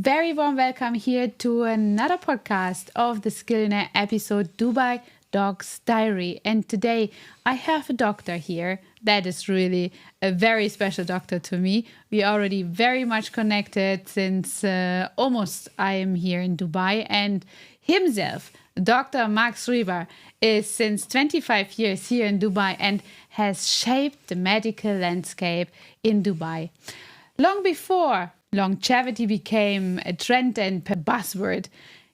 Very warm welcome here to another podcast of the Skillnet episode Dubai Dog's Diary. And today I have a doctor here that is really a very special doctor to me. We already very much connected since almost I am here in Dubai. And himself, Dr. Max Riewer, is since 25 years here in Dubai and has shaped the medical landscape in Dubai. Long before longevity became a trend and a buzzword,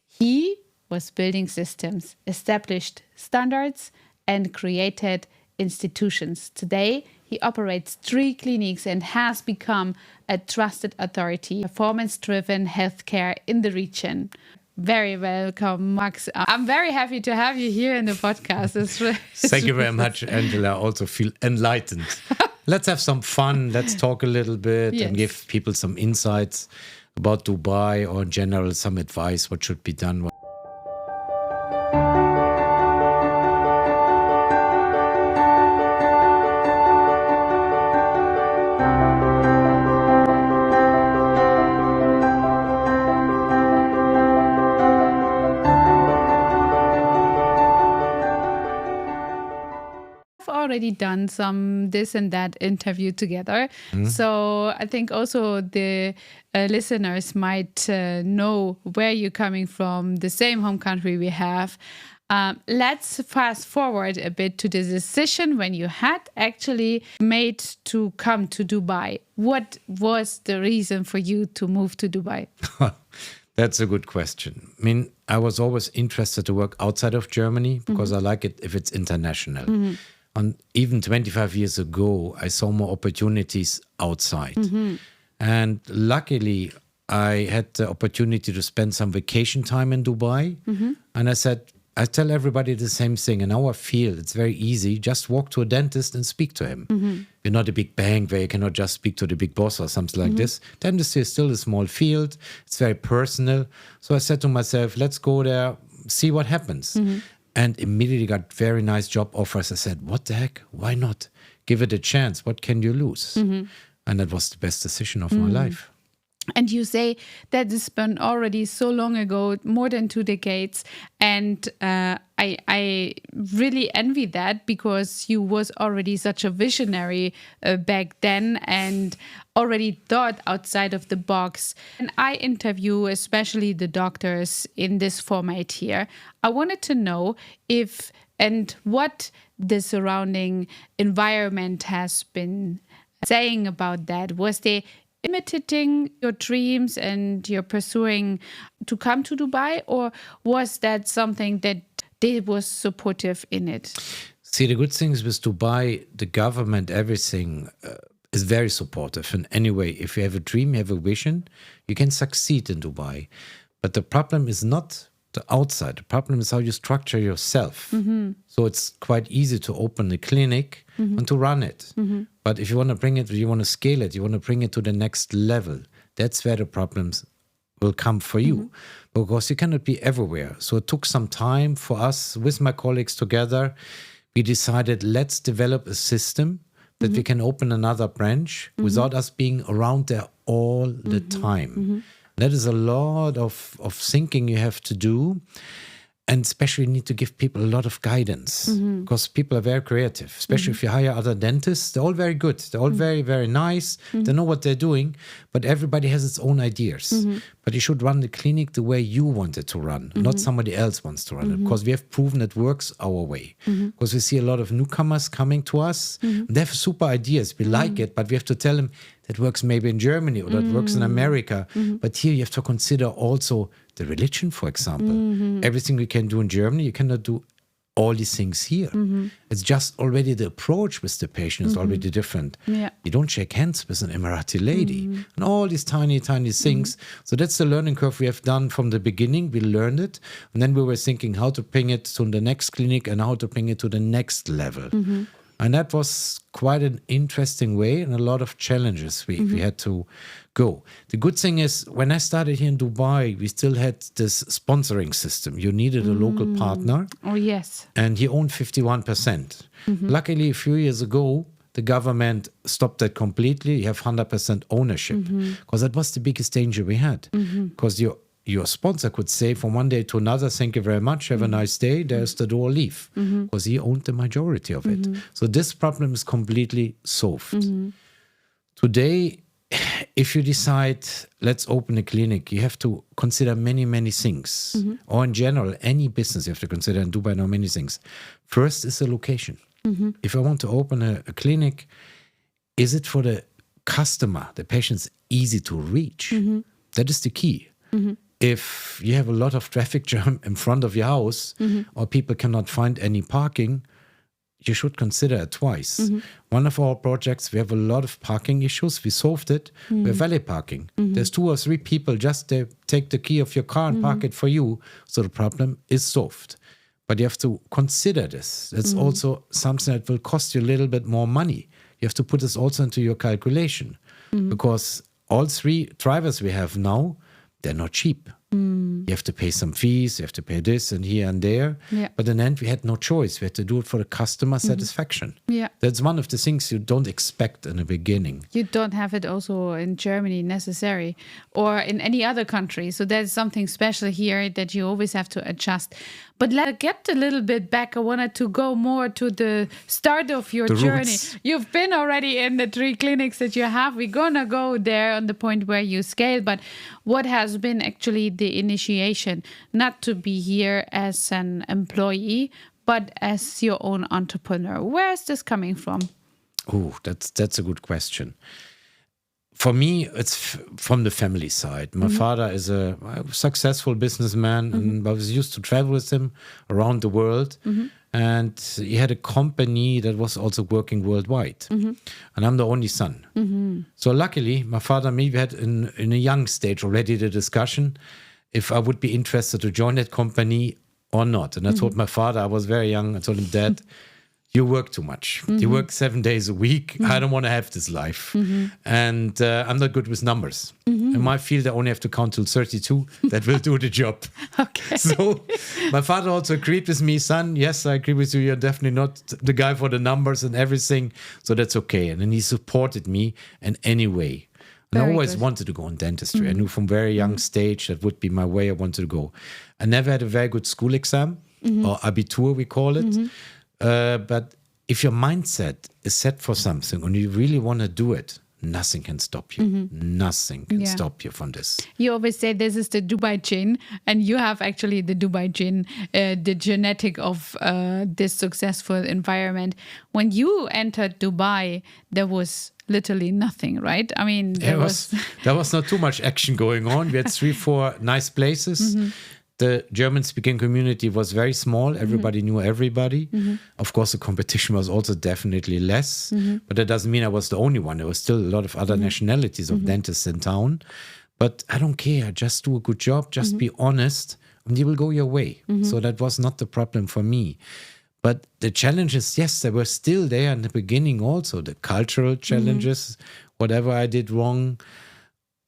he was building systems, established standards, and created institutions. Today, he operates 3 clinics and has become a trusted authority, performance-driven healthcare in the region. Very welcome, Max. I'm very happy to have you here in the podcast. Thank you very much, Angela. I also feel enlightened. Let's have some fun. Let's talk a little bit and give people some insights about Dubai or in general some advice what should be done. Already done some this and that interview together. So I think also the listeners might know where you're coming from, the same home country we have. Let's fast forward a bit to the decision when you had actually made to come to Dubai. What was the reason for you to move to Dubai? That's a good question. I mean, I was always interested to work outside of Germany because I like it if it's international. And even 25 years ago, I saw more opportunities outside. And luckily, I had the opportunity to spend some vacation time in Dubai. And I tell everybody the same thing. In our field, it's very easy. Just walk to a dentist and speak to him. You're not a big bank where you cannot just speak to the big boss or something like this. Dentistry is still a small field. It's very personal. So I said to myself, let's go there, see what happens. And immediately got very nice job offers. I said, what the heck? Why not? Give it a chance. What can you lose? And that was the best decision of my life. And you say that this been already so long ago, more than 2 decades. And I really envy that because you was already such a visionary back then and already thought outside of the box. And I interview especially the doctors in this format here. I wanted to know if and what the surrounding environment has been saying about that. Was they imitating your dreams and you're pursuing to come to Dubai, or was that something that they was supportive in it? See, the good thing is with Dubai, the government, everything is very supportive. And anyway, if you have a dream, you have a vision, you can succeed in Dubai. But the problem is not the outside. The problem is how you structure yourself. So it's quite easy to open a clinic and to run it. But if you want to bring it, you want to scale it, you want to bring it to the next level, that's where the problems will come for you. Because you cannot be everywhere. So it took some time for us, with my colleagues together, we decided let's develop a system that we can open another branch without us being around there all the time. That is a lot of thinking you have to do. And especially you need to give people a lot of guidance because people are very creative, especially if you hire other dentists. They're all very good. They're all very, very nice. They know what they're doing, but everybody has its own ideas. But you should run the clinic the way you want it to run, not somebody else wants to run it, because we have proven it works our way. Because we see a lot of newcomers coming to us. They have super ideas. We like it, but we have to tell them that works maybe in Germany or that works in America. But here you have to consider also the religion, for example. Everything we can do in Germany, you cannot do all these things here. It's just already the approach with the patient is already different. You don't shake hands with an Emirati lady and all these tiny, tiny things. So that's the learning curve we have done from the beginning. We learned it. And then we were thinking how to bring it to the next clinic and how to bring it to the next level. And that was quite an interesting way and a lot of challenges we had to go. The good thing is, when I started here in Dubai, we still had this sponsoring system. You needed a local partner. Oh, yes. And he owned 51%. Luckily, a few years ago, the government stopped that completely. You have 100% ownership, because that was the biggest danger we had. Because your sponsor could say from one day to another, thank you very much, have a nice day, there's the door, leave. Because he owned the majority of it. So this problem is completely solved. Today, if you decide, let's open a clinic, you have to consider many, many things. Or in general, any business you have to consider. In Dubai now, many things. First is the location. If I want to open a clinic, is it for the customer, the patients, easy to reach? That is the key. If you have a lot of traffic jam in front of your house, or people cannot find any parking, you should consider it twice. One of our projects, we have a lot of parking issues. We solved it. We have valet parking. There's 2 or 3 people just take the key of your car and park it for you. So the problem is solved. But you have to consider this. It's also something that will cost you a little bit more money. You have to put this also into your calculation. Because all 3 drivers we have now, they're not cheap. You have to pay some fees, you have to pay this and here and there. But in the end, we had no choice. We had to do it for the customer satisfaction. That's one of the things you don't expect in the beginning. You don't have it also in Germany necessary, or in any other country. So there's something special here that you always have to adjust. But let's get a little bit back. I wanted to go more to the start of your journey. Roots. You've been already in the 3 clinics that you have. We're going to go there on the point where you scale. But what has been actually the initiation, not to be here as an employee, but as your own entrepreneur? Where is this coming from? Oh, that's a good question. For me, it's from the family side. My father is a successful businessman, and I was used to travel with him around the world. And he had a company that was also working worldwide. And I'm the only son. So luckily, my father and me, we had in a young stage already the discussion if I would be interested to join that company or not. And I told my father, I was very young, I told him, Dad, you work too much. You work 7 days a week. I don't want to have this life. And I'm not good with numbers. In my field, I only have to count till 32. That will do the job. Okay. So my father also agreed with me, son, yes, I agree with you. You're definitely not the guy for the numbers and everything. So that's okay. And then he supported me in any way. And I Very always good. wanted to go in dentistry. I knew from very young stage that would be my way I wanted to go. I never had a very good school exam, or Abitur, we call it. But if your mindset is set for something and you really want to do it, nothing can stop you. Nothing can stop you from this. You always say this is the Dubai gene, and you have actually the Dubai gene, the genetic of this successful environment. When you entered Dubai, there was literally nothing, right? I mean, there was not too much action going on. We had 3-4 nice places. The German-speaking community was very small. Everybody knew everybody. Of course, the competition was also definitely less. But that doesn't mean I was the only one. There was still a lot of other nationalities of dentists in town. But I don't care. Just do a good job. Just be honest. And you will go your way. So that was not the problem for me. But the challenges, yes, they were still there in the beginning also. The cultural challenges, whatever I did wrong.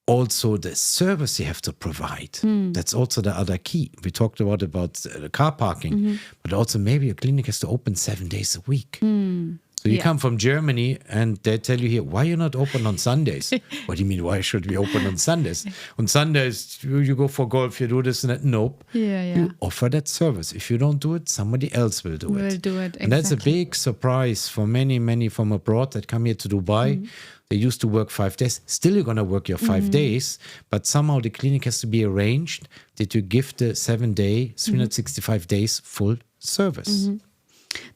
Also, the service you have to provide. That's also the other key. We talked about the car parking, but also maybe a clinic has to open 7 days a week. So you come from Germany and they tell you here, why are you not open on Sundays? What do you mean, why should we open on Sundays? On Sundays, you go for golf, you do this and that. Nope. You offer that service. If you don't do it, somebody else will do it. And that's a big surprise for many, many from abroad that come here to Dubai. They used to work 5 days. Still, you're going to work your 5 days, but somehow the clinic has to be arranged that you give the 7-day, 365 days full service.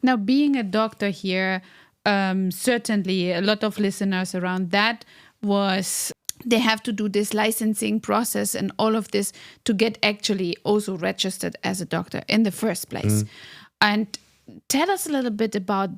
Now, being a doctor here, certainly a lot of listeners around that they have to do this licensing process and all of this to get actually also registered as a doctor in the first place. And tell us a little bit about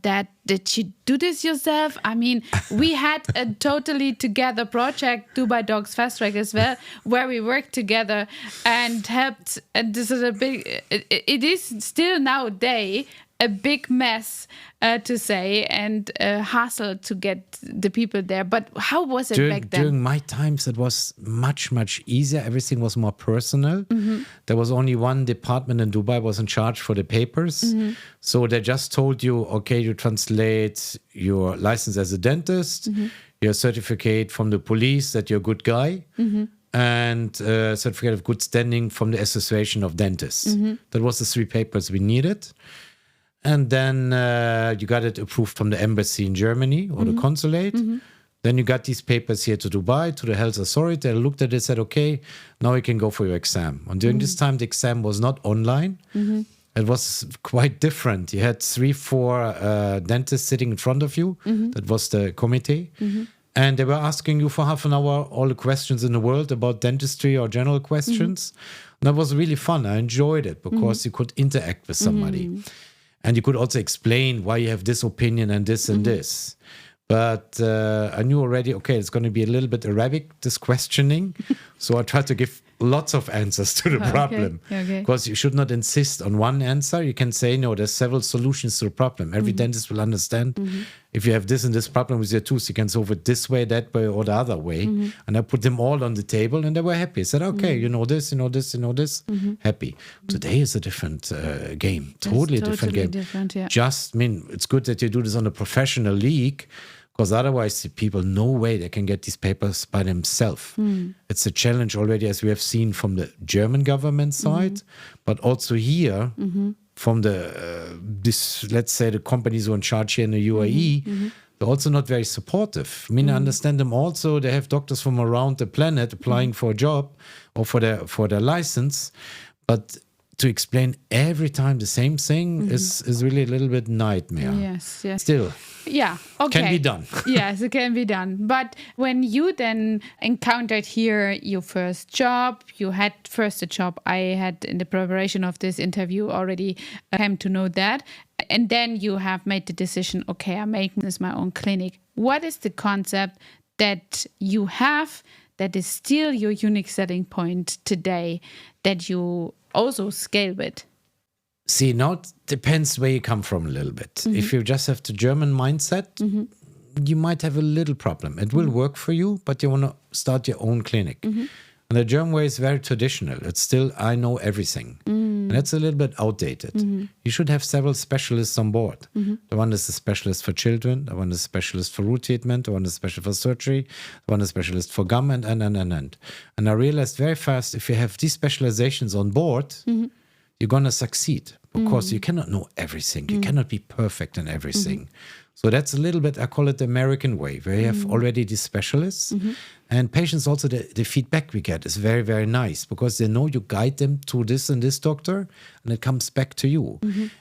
that. Did you do this yourself? I mean, we had a totally together project, Dubai Dogs Fast Track as well, where we worked together and helped. And this is it is still nowadays a big mess to say and a hassle to get the people there. But how was it back then? During my times, it was much, much easier. Everything was more personal. There was only one department in Dubai was in charge for the papers. So they just told you, okay, you translate your license as a dentist, your certificate from the police that you're a good guy, and certificate of good standing from the Association of Dentists. That was the 3 papers we needed. And then you got it approved from the embassy in Germany or the consulate. Then you got these papers here to Dubai, to the health authority. They looked at it and said, okay, now you can go for your exam. And during this time, the exam was not online. It was quite different. You had 3-4 dentists sitting in front of you. That was the committee. And they were asking you for half an hour all the questions in the world about dentistry or general questions. And that was really fun. I enjoyed it because you could interact with somebody. And you could also explain why you have this opinion and this and this. But I knew already, okay, it's going to be a little bit Arabic, this questioning. So I tried to give lots of answers to the problem. Because you should not insist on one answer. You can say, no, there's several solutions to the problem. Every dentist will understand if you have this and this problem with your tooth, you can solve it this way, that way, or the other way. And I put them all on the table and they were happy. I said, okay, you know this, you know this, you know this. Happy. Today is a different game. Totally different game. Just, I mean, it's good that you do this on a professional league. Because otherwise, the people, no way they can get these papers by themselves. It's a challenge already, as we have seen from the German government side, but also here from the, let's say, the companies who are in charge here in the UAE, they're also not very supportive. I mean, I understand them also. They have doctors from around the planet applying for a job or for their license, but to explain every time the same thing is really a little bit nightmare. Yes. Still. Yeah, okay. Can be done. Yes, it can be done. But when you then encountered here your first job, you had first a job I had in the preparation of this interview already came to know that. And then you have made the decision, okay, I'm making this my own clinic. What is the concept that you have that is still your unique selling point today that you also scale with? See, now it depends where you come from a little bit. If you just have the German mindset, you might have a little problem. It will work for you, but you want to start your own clinic. And the German way is very traditional. It's still, I know everything. And that's a little bit outdated. You should have several specialists on board. The one is a specialist for children, the one is a specialist for root treatment, the one is a specialist for surgery, the one is a specialist for gum, and. And I realized very fast, if you have these specializations on board, you're going to succeed because you cannot know everything. You cannot be perfect in everything. So that's a little bit, I call it the American way, where you have already these specialists. And patients also, the feedback we get is very, very nice because they know you guide them to this and this doctor and it comes back to you.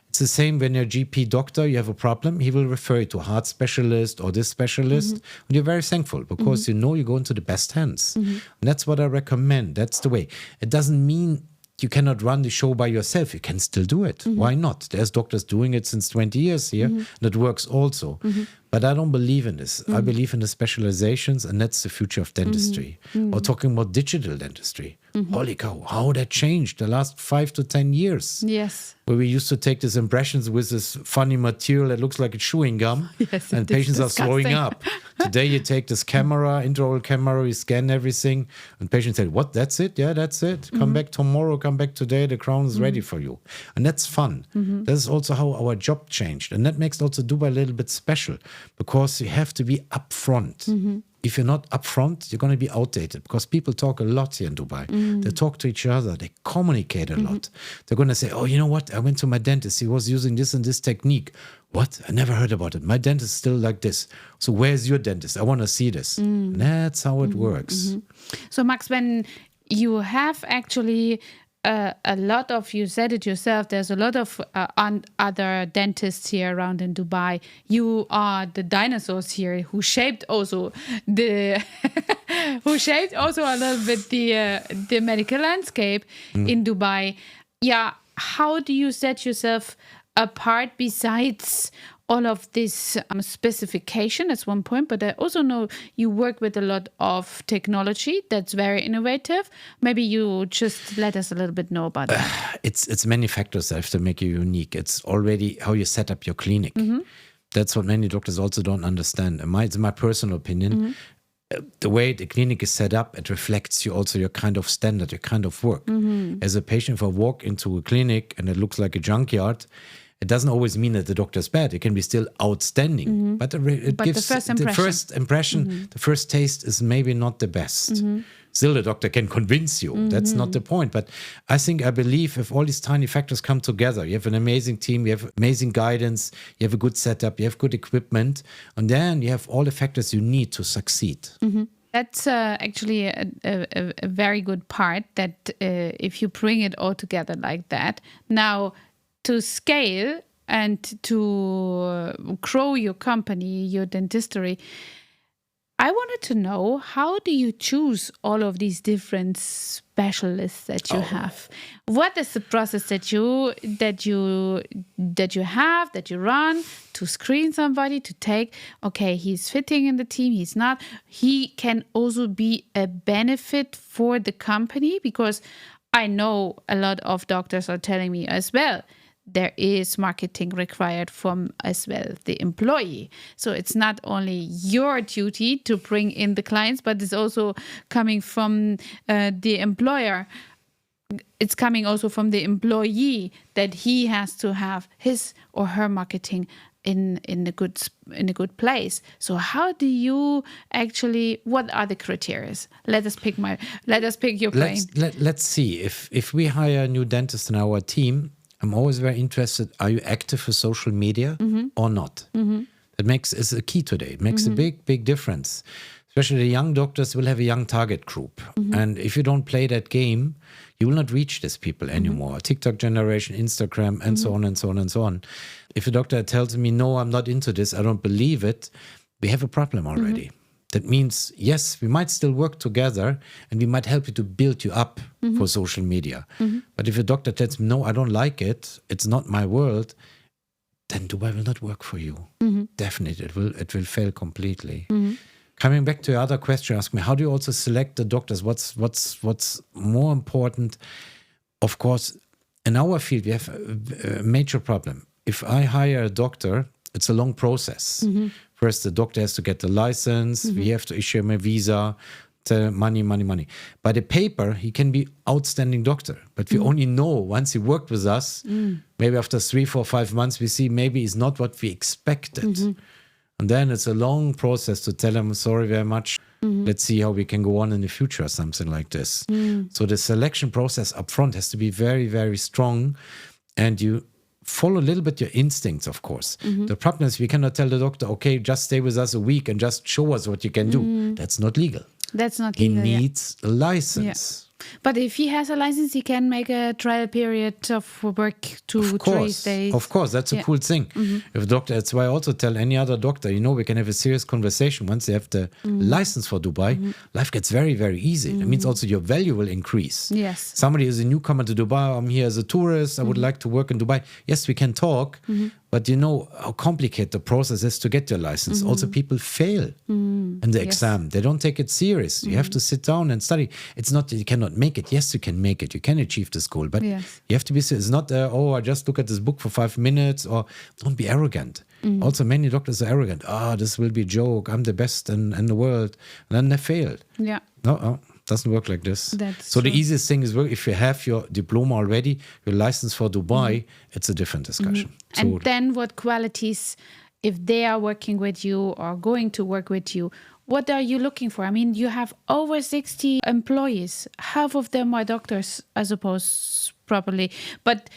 It's the same when you're a GP doctor, you have a problem, he will refer you to a heart specialist or this specialist. And you're very thankful because you know you go into the best hands. And that's what I recommend. That's the way. It doesn't mean you cannot run the show by yourself. You can still do it. Why not? There's doctors doing it since 20 years here, and it works also. But I don't believe in this. I believe in the specializations, and that's the future of dentistry. Or talking about digital dentistry. Holy cow, how that changed the last 5 to 10 years. Yes. Where we used to take these impressions with this funny material that looks like a chewing gum, Yes, and patients are slowing up. Today you take this camera, intraoral camera, you scan everything, and patients say, what, that's it? Yeah, that's it. Come back tomorrow, come back today, the crown is ready for you. And that's fun. That is also how our job changed. And that makes also Dubai a little bit special because you have to be upfront. If you're not upfront, you're going to be outdated because people talk a lot here in Dubai. They talk to each other. They communicate a lot. They're going to say, oh, you know what? I went to my dentist. He was using this and this technique. What? I never heard about it. My dentist is still like this. So where's your dentist? I want to see this. And that's how it works. So Max, when you have actually a lot of, you said it yourself, there's a lot of other dentists here around in Dubai. You are the dinosaurs here who shaped also the who shaped also a little bit the medical landscape in Dubai. Yeah, how do you set yourself apart besides all of this specification as one point, but I also know you work with a lot of technology that's very innovative. Maybe you just let us a little bit know about that. It's many factors that have to make you unique. It's already how you set up your clinic. That's what many doctors also don't understand. It's my personal opinion. The way the clinic is set up, it reflects your kind of standard, your kind of work. As a patient, if I walk into a clinic and it looks like a junkyard, it doesn't always mean that the doctor is bad. It can be still outstanding, but it gives the first impression, the first taste is maybe not the best. Still, the doctor can convince you. That's not the point. But I believe if all these tiny factors come together, you have an amazing team, you have amazing guidance, you have a good setup, you have good equipment, and then you have all the factors you need to succeed. That's actually a very good part, that if you bring it all together like that. Now, to scale and to grow your company, your dentistry, I wanted to know, how do you choose all of these different specialists that you have? What is the process that you run to screen somebody, to take, okay, he's fitting in the team, he's not. He can also be a benefit for the company, because I know a lot of doctors are telling me as well, there is marketing required from as well the employee. So it's not only your duty to bring in the clients, but it's also coming from the employer. It's coming also from the employee, that he has to have his or her marketing in a good place. So how do you actually? What are the criteria? Let us pick your brain. Let's see. If we hire a new dentist in our team, I'm always very interested. Are you active with social media or not? Is a key today. It makes a big difference. Especially the young doctors will have a young target group. And if you don't play that game, you will not reach these people anymore. TikTok generation, Instagram, and so on and so on and so on. If a doctor tells me, no, I'm not into this, I don't believe it, we have a problem already. That means, yes, we might still work together and we might help you to build you up for social media. But if a doctor tells me, no, I don't like it, it's not my world, then Dubai will not work for you. Definitely, it will fail completely. Coming back to your other question, ask me, how do you also select the doctors? What's more important? Of course, in our field, we have a major problem. If I hire a doctor, it's a long process. First, the doctor has to get the license. We have to issue him a visa. Money. By the paper, he can be outstanding doctor. But we only know once he worked with us, maybe after 3, 4, 5 months, we see maybe he's not what we expected. And then it's a long process to tell him, sorry very much. Let's see how we can go on in the future or something like this. So the selection process up front has to be very, very strong. And you follow a little bit your instincts, of course. The problem is we cannot tell the doctor, okay, just stay with us a week and just show us what you can do. That's not legal. That's not legal. He needs a license. But if he has a license, he can make a trial period of work to 3 days. Of course, that's a cool thing. If a doctor, that's why I also tell any other doctor, we can have a serious conversation. Once they have the license for Dubai, life gets very, very easy. That means also your value will increase. Yes. Somebody is a newcomer to Dubai, I'm here as a tourist, I would like to work in Dubai. Yes, we can talk, but you know how complicated the process is to get your license. Also, people fail in the exam. They don't take it serious. You have to sit down and study. It's not that you cannot make it. Yes, you can make it. You can achieve this goal, but you have to be serious. It's not, I just look at this book for 5 minutes, or don't be arrogant. Also, many doctors are arrogant. This will be a joke. I'm the best in the world. And then they failed. Yeah. No, doesn't work like this. That's so true. The easiest thing is, if you have your diploma already, your license for Dubai, it's a different discussion. And then what qualities, if they are working with you or going to work with you, what are you looking for? I mean, you have over 60 employees. Half of them are doctors, I suppose, properly. But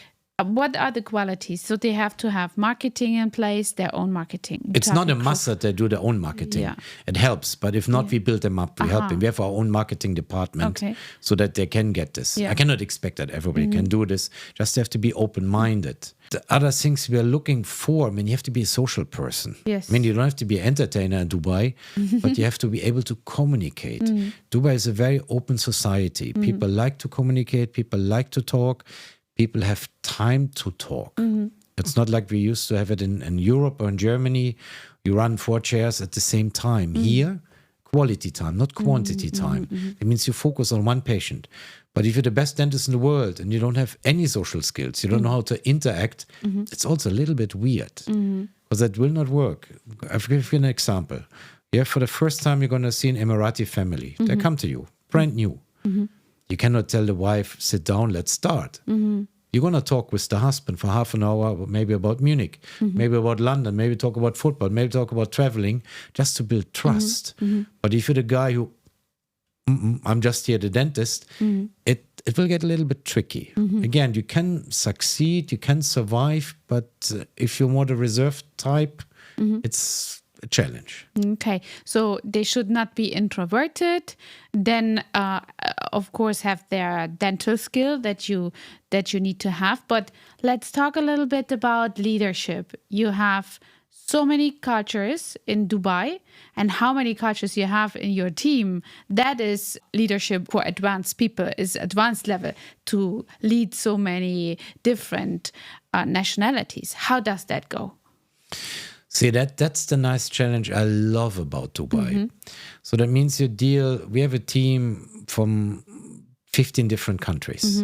what are the qualities? So they have to have marketing in place, their own marketing. It's not a must that they do their own marketing. Yeah. It helps, but if not, we build them up. We help them. We have our own marketing department so that they can get this. I cannot expect that everybody can do this. Just have to be open-minded. The other things we are looking for, you have to be a social person. Yes. You don't have to be an entertainer in Dubai, but you have to be able to communicate. Dubai is a very open society. People like to communicate. People like to talk. People have time to talk. It's not like we used to have it in Europe or in Germany. You run 4 chairs at the same time. Here, quality time, not quantity time. It means you focus on one patient. But if you're the best dentist in the world and you don't have any social skills, you don't know how to interact, it's also a little bit weird. Because that will not work. I'll give you an example. Yeah, for the first time, you're going to see an Emirati family. They come to you, brand new. You cannot tell the wife, sit down, let's start. You're going to talk with the husband for half an hour, maybe about Munich, maybe about London, maybe talk about football, maybe talk about traveling, just to build trust. But if you're the guy who, I'm just here, the dentist, it will get a little bit tricky. Again, you can succeed, you can survive, but if you're more the reserved type, it's a challenge. Okay, so they should not be introverted. Then, of course, have their dental skill that you need to have. But let's talk a little bit about leadership. You have so many cultures in Dubai, and how many cultures you have in your team. That is leadership for advanced people, is advanced level to lead so many different nationalities. How does that go? See, that's the nice challenge I love about Dubai. So that means we have a team from 15 different countries.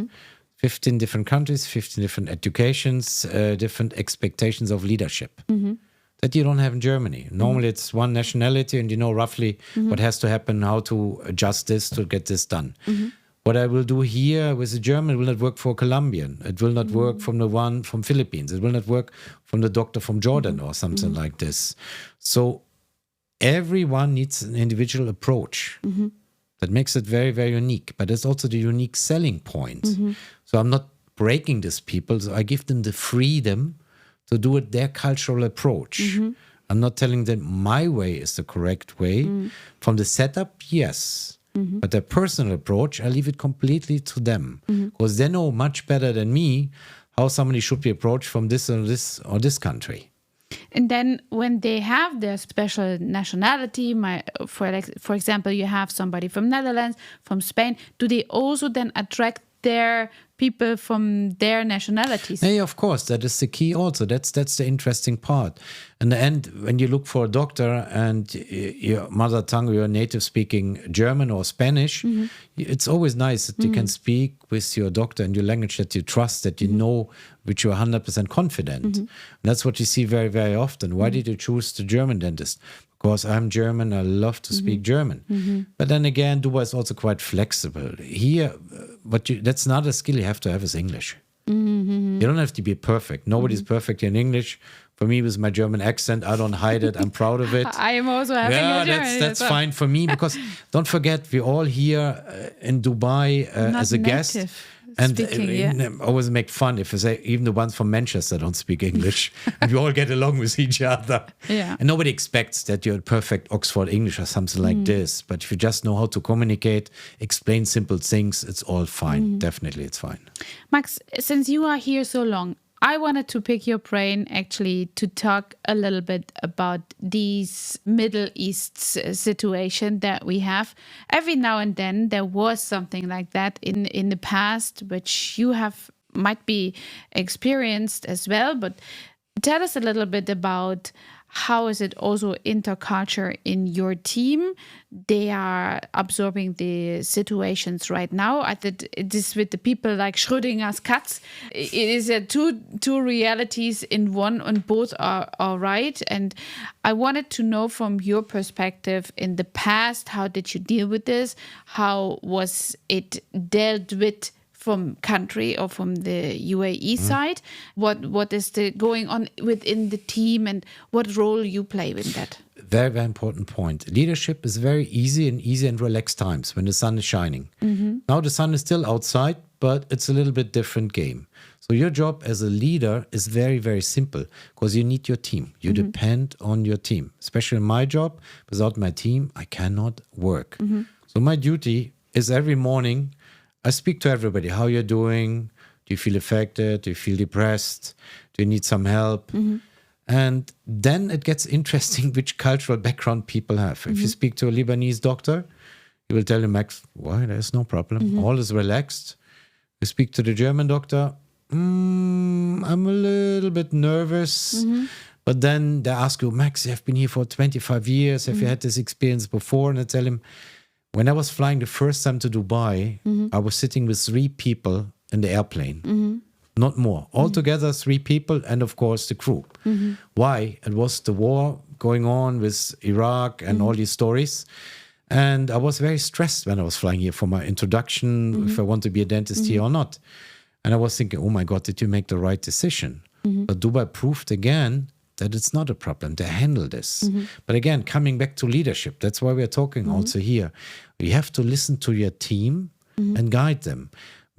15 different countries, 15 different educations, different expectations of leadership. That you don't have in Germany. Normally it's one nationality and you know roughly what has to happen, how to adjust this to get this done. What I will do here with the German will not work for a Colombian. It will not work from the one from Philippines. It will not work from the doctor from Jordan or something like this. So everyone needs an individual approach. That makes it very, very unique. But it's also the unique selling point. So I'm not breaking these people. So I give them the freedom to do it their cultural approach. I'm not telling them my way is the correct way. From the setup, yes. But their personal approach, I leave it completely to them. Because they know much better than me how somebody should be approached from this or this country. And then when they have their special nationality, for example, you have somebody from Netherlands, from Spain, do they also then attract their people from their nationalities? Yeah, of course. That is the key also. That's the interesting part. In the end, when you look for a doctor and your mother tongue, you're native speaking German or Spanish, it's always nice that you can speak with your doctor in your language that you trust, that you know, which you're 100% confident. And that's what you see very, very often. Why did you choose the German dentist? Because I'm German, I love to speak German. But then again, Dubai is also quite flexible. Here, that's not a skill you have to have is English. You don't have to be perfect. Nobody's perfect in English. For me, with my German accent, I don't hide it. I'm proud of it. I am also having a German. That's fine for me because don't forget, we're all here in Dubai as a guest. And always make fun if I say even the ones from Manchester don't speak English and we all get along with each other. And nobody expects that you're perfect Oxford English or something like this. But if you just know how to communicate, explain simple things, it's all fine. Definitely, it's fine. Max, since you are here so long, I wanted to pick your brain actually to talk a little bit about these Middle East situation that we have. Every now and then there was something like that in the past, which you might be experienced as well. But tell us a little bit about how is it also interculture in your team? They are absorbing the situations right now. I think it is with the people like Schrödinger's cats. It is two realities in one, and both are right. And I wanted to know from your perspective in the past, how did you deal with this? How was it dealt with from country or from the UAE side? What is going on within the team and what role you play in that? Very, very important point. Leadership is very easy and relaxed times when the sun is shining. Now the sun is still outside, but it's a little bit different game. So your job as a leader is very, very simple because you need your team. You depend on your team. Especially in my job, without my team, I cannot work. So my duty is every morning I speak to everybody. How you're doing? Do you feel affected? Do you feel depressed? Do you need some help? And then it gets interesting which cultural background people have. If you speak to a Lebanese doctor, he will tell you, Max, why? There's no problem. All is relaxed. You speak to the German doctor, I'm a little bit nervous. But then they ask you, Max, you have been here for 25 years. Have you had this experience before? And I tell him, when I was flying the first time to Dubai, I was sitting with 3 people in the airplane, not more. Altogether, 3 people, and of course, the crew. Why? It was the war going on with Iraq and all these stories. And I was very stressed when I was flying here for my introduction, if I want to be a dentist here or not. And I was thinking, oh my God, did you make the right decision? But Dubai proved again that it's not a problem. They handle this. But again, coming back to leadership, that's why we're talking also here. You have to listen to your team and guide them.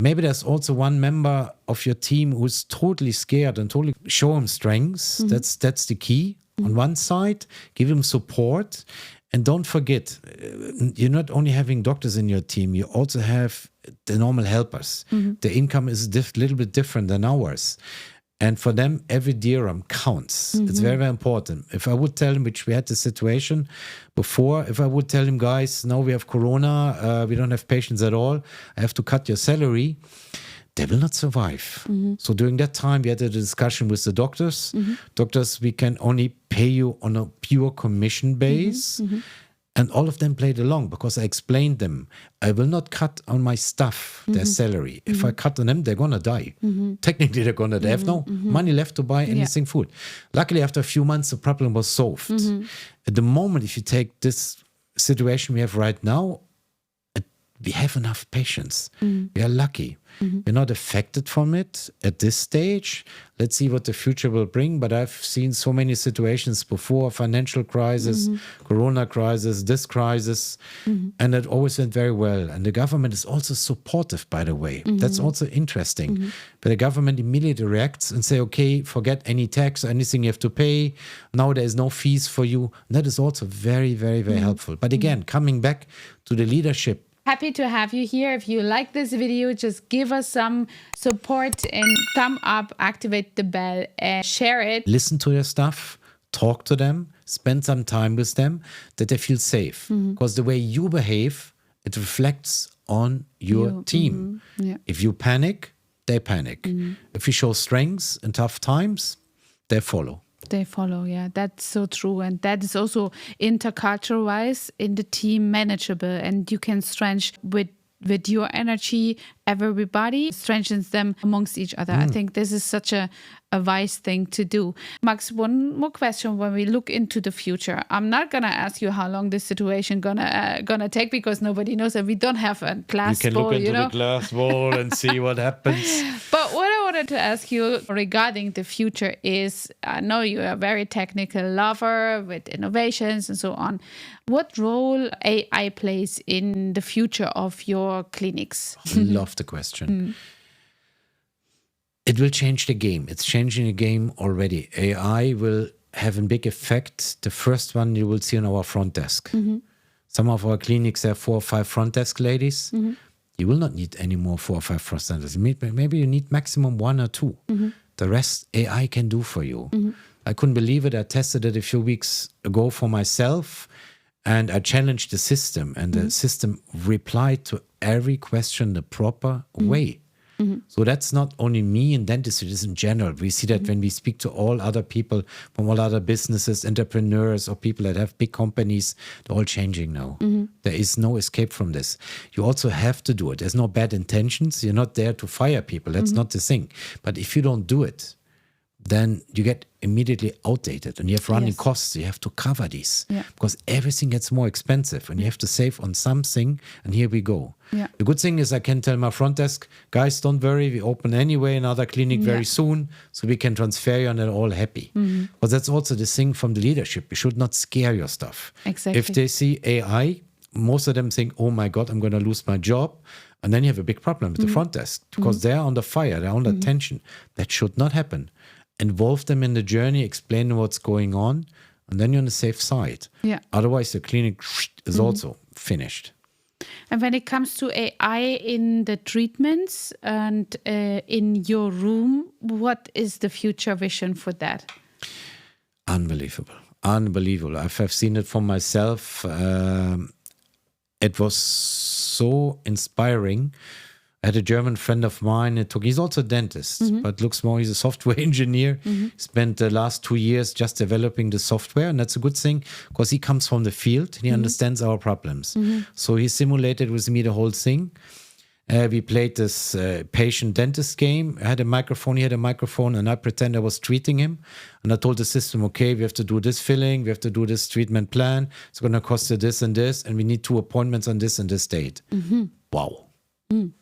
Maybe there's also one member of your team who's totally scared and totally show him strengths. That's the key. On one side, give him support. And don't forget, you're not only having doctors in your team, you also have the normal helpers. The income is a little bit different than ours. And for them, every dirham counts. It's very, very important. If I would tell them, which we had the situation before, if I would tell them, guys, now we have Corona, we don't have patients at all, I have to cut your salary, they will not survive. So during that time, we had a discussion with the doctors. Doctors, we can only pay you on a pure commission base. And all of them played along because I explained them. I will not cut on my staff their salary. If I cut on them, they're going to die. Technically, they're going to die. They have no money left to buy anything food. Luckily, after a few months, the problem was solved. At the moment, if you take this situation we have right now, we have enough patients. We are lucky. We're not affected from it at this stage. Let's see what the future will bring. But I've seen so many situations before, financial crisis, Corona crisis, this crisis, and it always went very well. And the government is also supportive, by the way. That's also interesting. But the government immediately reacts and say, okay, forget any tax or anything you have to pay. Now there is no fees for you. And that is also very, very, very helpful. But again, coming back to the leadership, happy to have you here. If you like this video, just give us some support and thumb up, activate the bell and share it. Listen to their stuff, talk to them, spend some time with them, that they feel safe. Because the way you behave, it reflects on your team. If you panic, they panic. If you show strengths in tough times, they follow. They follow, yeah, that's so true. And that is also intercultural wise in the team manageable, and you can strengthen with your energy, everybody strengthens them amongst each other. I think this is such a wise thing to do. Max, one more question when we look into the future. I'm not going to ask you how long this situation gonna take, because nobody knows, and we don't have a glass ball. You can look into the glass ball and see what happens. But what I wanted to ask you regarding the future is, I know you're a very technical lover with innovations and so on. What role AI plays in the future of your clinics? I love the question. It will change the game. It's changing the game already. AI will have a big effect. The first one you will see on our front desk. Some of our clinics have 4 or 5 front desk ladies. You will not need any more 4 or 5 front desk. Maybe you need maximum 1 or 2. The rest AI can do for you. I couldn't believe it. I tested it a few weeks ago for myself, and I challenged the system, and the system replied to every question the proper way. So that's not only me in dentistry, it is in general. We see that when we speak to all other people from all other businesses, entrepreneurs, or people that have big companies, they're all changing now. There is no escape from this. You also have to do it. There's no bad intentions. You're not there to fire people. That's not the thing. But if you don't do it, then you get immediately outdated, and you have running costs. You have to cover these because everything gets more expensive, and you have to save on something. And here we go. The good thing is I can tell my front desk, guys, don't worry. We open anyway another clinic very soon, so we can transfer you, and they're all happy. But that's also the thing from the leadership. You should not scare your staff. Exactly. If they see AI, most of them think, oh my God, I'm going to lose my job. And then you have a big problem with the front desk because they're under fire, they're under tension. That should not happen. Involve them in the journey, explain what's going on, and then you're on the safe side. Otherwise, the clinic is also finished. And when it comes to AI in the treatments and in your room, what is the future vision for that? Unbelievable. Unbelievable. I've seen it for myself. It was so inspiring. I had a German friend of mine. He's also a dentist, but looks more, he's a software engineer. Spent the last 2 years just developing the software. And that's a good thing because he comes from the field. He understands our problems. So he simulated with me the whole thing. We played this patient-dentist game. I had a microphone, he had a microphone, and I pretend I was treating him. And I told the system, okay, we have to do this filling, we have to do this treatment plan. It's going to cost you this and this, and we need 2 appointments on this and this date. Wow.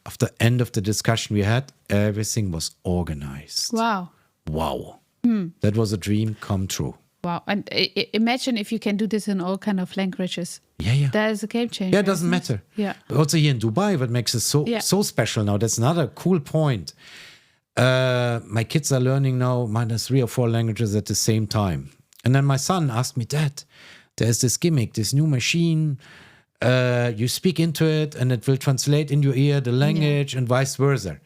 After the end of the discussion we had, everything was organized. Wow. Wow. That was a dream come true. Wow. And imagine if you can do this in all kind of languages. Yeah. That is a game changer. Yeah, it doesn't matter. Yeah. But also here in Dubai, what makes it so special now, that's another cool point. My kids are learning now minus 3 or 4 languages at the same time. And then my son asked me, Dad, there's this gimmick, this new machine. You speak into it and it will translate in your ear the language and vice versa.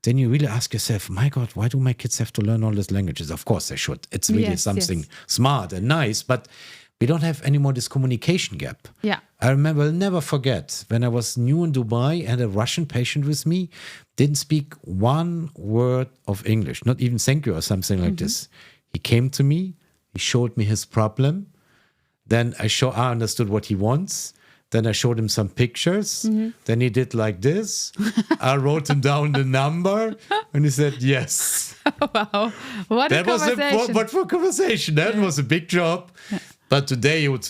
Then you really ask yourself, my God, why do my kids have to learn all these languages? Of course they should. It's really something smart and nice, but we don't have any more this communication gap. Yeah. I remember, I'll never forget, when I was new in Dubai, I had a Russian patient with me, didn't speak one word of English, not even thank you or something like this. He came to me, he showed me his problem. Then I understood what he wants. Then I showed him some pictures. Then he did like this. I wrote him down the number and he said, yes. Wow. What a conversation. What for conversation. That was a big job. Yeah. But today you would,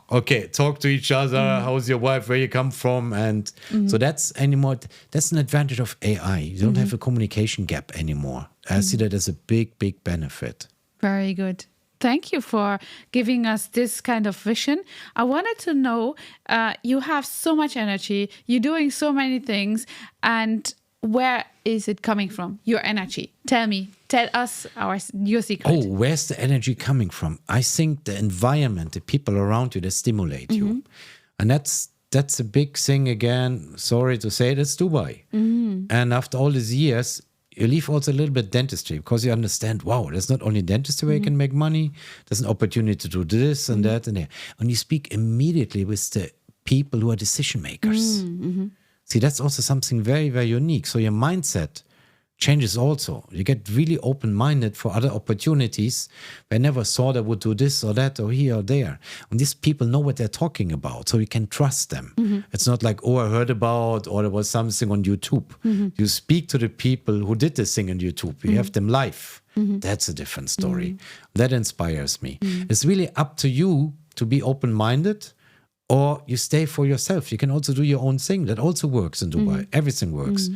okay, talk to each other. How's your wife? Where you come from? And so that's an advantage of AI. You don't have a communication gap anymore. I see that as a big, big benefit. Very good. Thank you for giving us this kind of vision. I wanted to know, you have so much energy, you're doing so many things, and where is it coming from, your energy? Tell us your secret. Oh, where's the energy coming from? I think the environment, the people around you, that stimulate you. And that's a big thing again. Sorry to say, that's Dubai. And after all these years, you leave also a little bit dentistry because you understand, wow, there's not only dentistry where you can make money, there's an opportunity to do this and that and that. And you speak immediately with the people who are decision makers. See, that's also something very, very unique. So your mindset changes also. You get really open-minded for other opportunities. I never thought I would do this or that or here or there. And these people know what they're talking about, so you can trust them. It's not like, oh, I heard about, or there was something on YouTube. You speak to the people who did this thing on YouTube. You have them live. That's a different story. That inspires me. It's really up to you to be open-minded, or you stay for yourself. You can also do your own thing. That also works in Dubai. Everything works.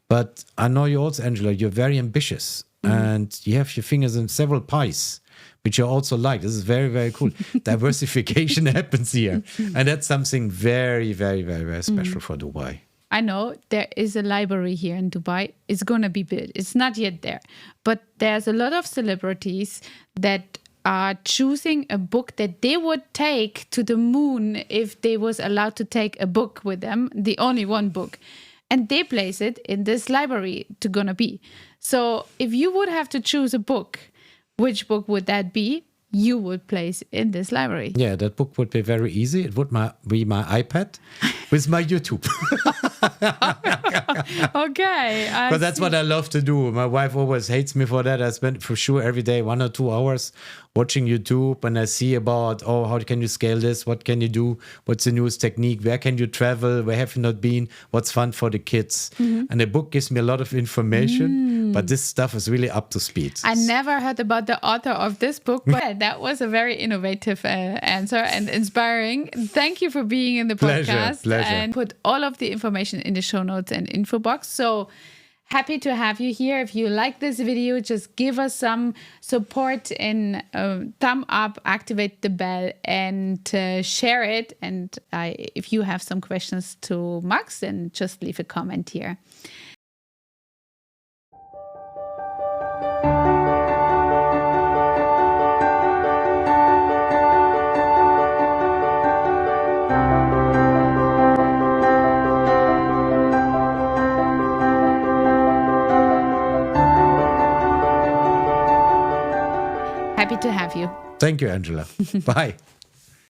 But I know you also, Angela, you're very ambitious and you have your fingers in several pies, which you also like. This is very, very cool. Diversification happens here. And that's something very, very, very, very special for Dubai. I know there is a library here in Dubai. It's going to be built. It's not yet there. But there's a lot of celebrities that are choosing a book that they would take to the moon if they was allowed to take a book with them, the only one book. And they place it in this library to gonna be. So if you would have to choose a book, which book would that be? You would place in this library. Yeah, that book would be very easy. It would be my iPad with my YouTube. Okay. But that's what I love to do. My wife always hates me for that. I spend for sure every day 1 or 2 hours watching YouTube, and I see about, oh, how can you scale this? What can you do? What's the newest technique? Where can you travel? Where have you not been? What's fun for the kids? And the book gives me a lot of information, but this stuff is really up to speed. I never heard about the author of this book, but that was a very innovative answer and inspiring. Thank you for being in the podcast. Pleasure. And put all of the information in the show notes and info box. So happy to have you here. If you like this video, just give us some support and thumb up, activate the bell, and share it. And if you have some questions to Max, then just leave a comment here. Happy to have you. Thank you, Angela. Bye.